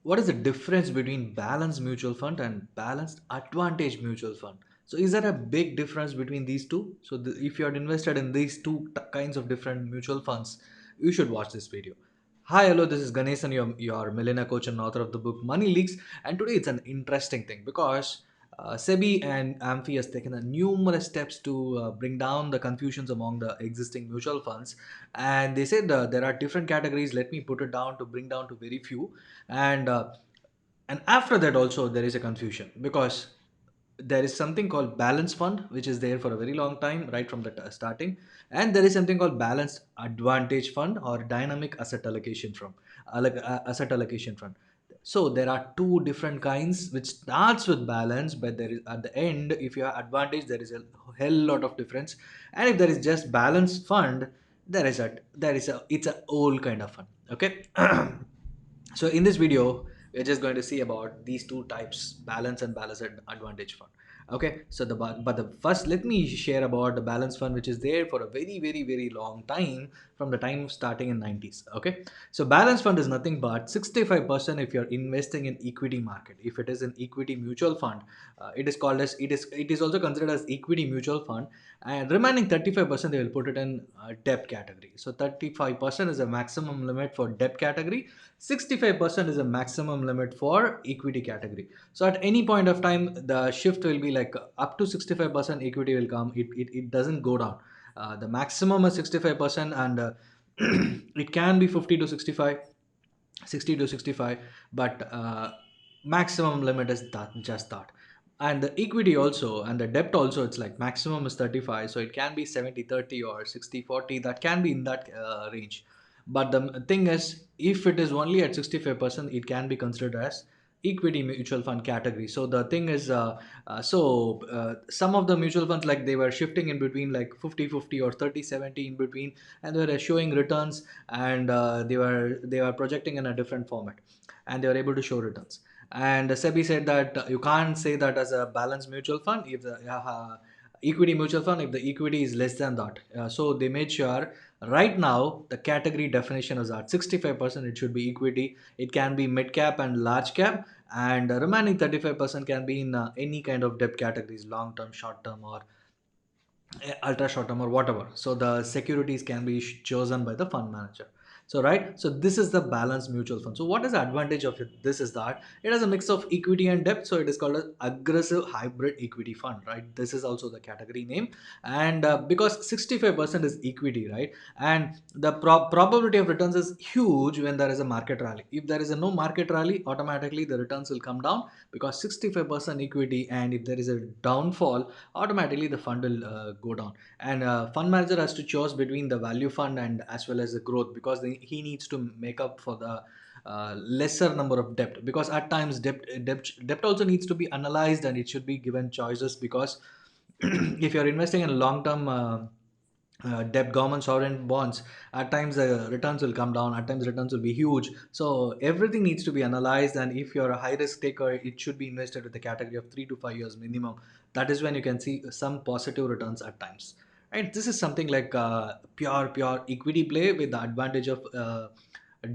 what is the difference between balanced mutual fund and balanced advantage mutual fund? So is there a big difference between these two? So if you are invested in these two kinds of different mutual funds, you should watch this video. Hi, hello, this is Ganesh and your millionaire coach and author of the book Money Leaks. And today it's an interesting thing because SEBI and AMFI has taken numerous steps to bring down the confusions among the existing mutual funds. And they said there are different categories. Let me put it down to bring down to very few. And after that also there is a confusion because there is something called balance fund which is there for a very long time right from the starting, and there is something called balanced advantage fund or dynamic asset allocation fund. So there are two different kinds which starts with balance, but there is at the end, if you have advantage, there is a hell lot of difference. And if there is just balance fund, there is a it's a old kind of fund. Okay. So in this video, we're just going to see about these two types, balance and balance advantage fund. Okay, so but the first, let me share about the balance fund, which is there for a very long time, from the time starting in 90s. Okay, so balance fund is nothing but 65% if you're investing in equity market. If it is an equity mutual fund, it is also considered as equity mutual fund, and remaining 35% they will put it in debt category. So 35% is a maximum limit for debt category, 65% is a maximum limit for equity category. So at any point of time, the shift will be like up to 65% equity will come. It doesn't go down. The maximum is 65%, and it can be 50 to 65, 60 to 65, but maximum limit is that, just that. And the equity also and the debt also, it's like maximum is 35, so it can be 70/30 or 60/40, that can be in that range. But the thing is, if it is only at 65%, it can be considered as equity mutual fund category. So the thing is, some of the mutual funds, like they were shifting in between like 50/50 or 30/70 in between, and they were showing returns, and they were projecting in a different format, and they were able to show returns. And SEBI said that you can't say that as a balanced mutual fund if the equity mutual fund if the equity is less than that. So they made sure right now the category definition is at 65% it should be equity. It can be mid cap and large cap, and remaining 35% can be in any kind of debt categories, long term, short term, or ultra short term, or whatever. So the securities can be chosen by the fund manager. So right, so this is the balanced mutual fund. So what is the advantage of it? This is that it has a mix of equity and debt, so it is called an aggressive hybrid equity fund, right? This is also the category name. And because 65% is equity, right, and the probability of returns is huge when there is a market rally. If there is a no market rally, automatically the returns will come down because 65% equity, and if there is a downfall, automatically the fund will go down. And fund manager has to choose between the value fund and as well as the growth, because he needs to make up for the lesser number of debt, because at times debt also needs to be analyzed, and it should be given choices. Because if you're investing in long term debt, government sovereign bonds, at times the returns will come down, at times returns will be huge. So everything needs to be analyzed, and if you're a high risk taker, it should be invested with the category of 3 to 5 years minimum. That is when you can see some positive returns at times, right? This is something like pure equity play with the advantage of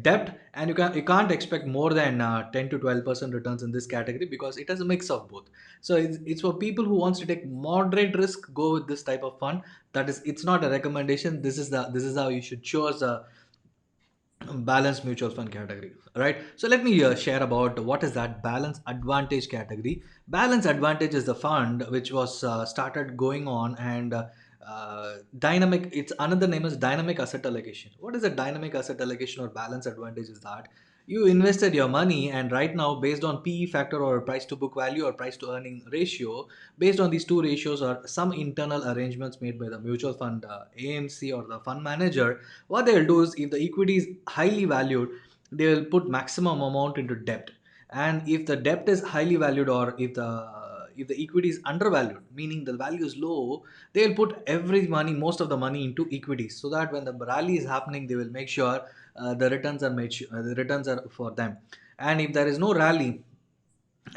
debt, and you can't expect more than 10 to 12% returns in this category, because it has a mix of both. So it's for people who wants to take moderate risk, go with this type of fund. That is, it's not a recommendation. This is how you should choose a balanced mutual fund category, right? So let me share about what is that balance advantage category. Balance advantage is the fund which was started going on, and dynamic, its another name is dynamic asset allocation. What is a dynamic asset allocation or balance advantage? Is that you invested your money, and right now, based on PE factor or price to book value or price to earning ratio, based on these two ratios or some internal arrangements made by the mutual fund AMC or the fund manager, what they'll do is, if the equity is highly valued, they will put maximum amount into debt. And if the debt is highly valued, or if the equity is undervalued, meaning the value is low, they will put most of the money into equities, so that when the rally is happening, they will make sure the returns are for them. And if there is no rally,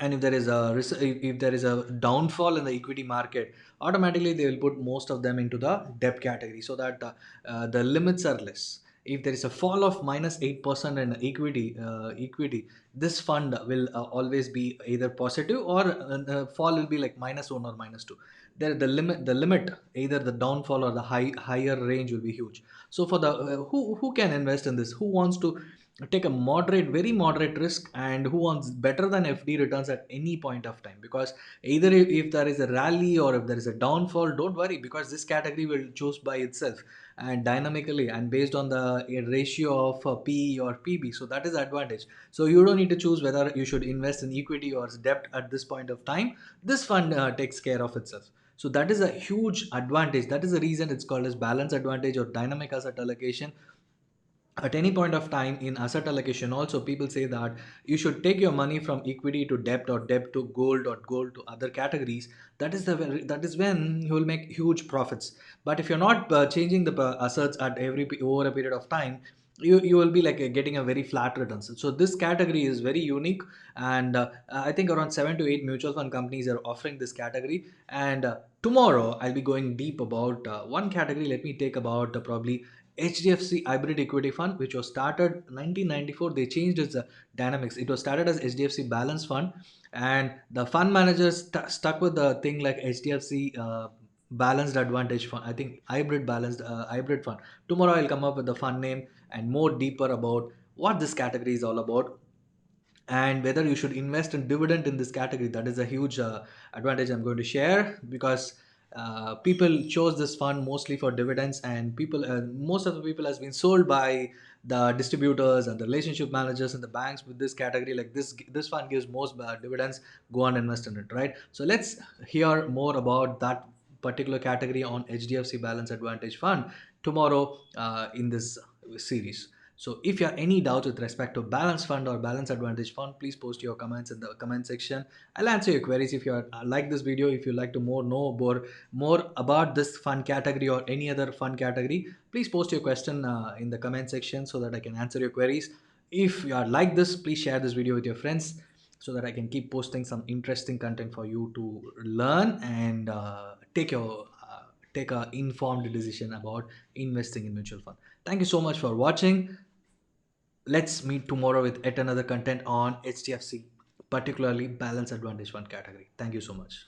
and if there is a downfall in the equity market, automatically they will put most of them into the debt category, so that the limits are less. if there is a fall of -8% in equity, this fund will always be either positive, or fall will be like -1 or -2. There the limit, either the downfall or the higher range will be huge. So for the who can invest in this, who wants to take a moderate, very moderate risk, and who wants better than FD returns at any point of time. Because either if there is a rally or if there is a downfall, don't worry, because this category will choose by itself and dynamically and based on the ratio of PE or PB. So that is advantage. So you don't need to choose whether you should invest in equity or debt at this point of time. This fund takes care of itself. So that is a huge advantage. That is the reason it's called as balance advantage or dynamic asset allocation. At any point of time in asset allocation also, people say that you should take your money from equity to debt, or debt to gold, or gold to other categories. That is when you will make huge profits. But if you're not changing the assets at over a period of time, you will be like getting a very flat returns. So this category is very unique, and I think around 7 to 8 mutual fund companies are offering this category. And tomorrow I'll be going deep about one category. Let me take about probably HDFC Hybrid Equity Fund, which was started 1994. They changed its dynamics. It was started as HDFC Balance Fund, and the fund managers stuck with the thing like HDFC Balanced Advantage Fund. I think hybrid fund. Tomorrow I'll come up with the fund name and more deeper about what this category is all about, and whether you should invest in dividend in this category. That is a huge advantage I'm going to share, because people chose this fund mostly for dividends, and people most of the people has been sold by the distributors and the relationship managers and the banks with this category, like this fund gives most dividends, go and invest in it, right? So let's hear more about that particular category on HDFC Balance Advantage Fund tomorrow in this series. So if you have any doubts with respect to balance fund or balance advantage fund, please post your comments in the comment section. I'll answer your queries. If you like this video, if you like to know more about this fund category or any other fund category, please post your question in the comment section so that I can answer your queries. If you are like this, please share this video with your friends so that I can keep posting some interesting content for you to learn and take a informed decision about investing in mutual fund. Thank you so much for watching. Let's meet tomorrow with yet another content on HDFC, particularly balance advantage fund category. Thank you so much.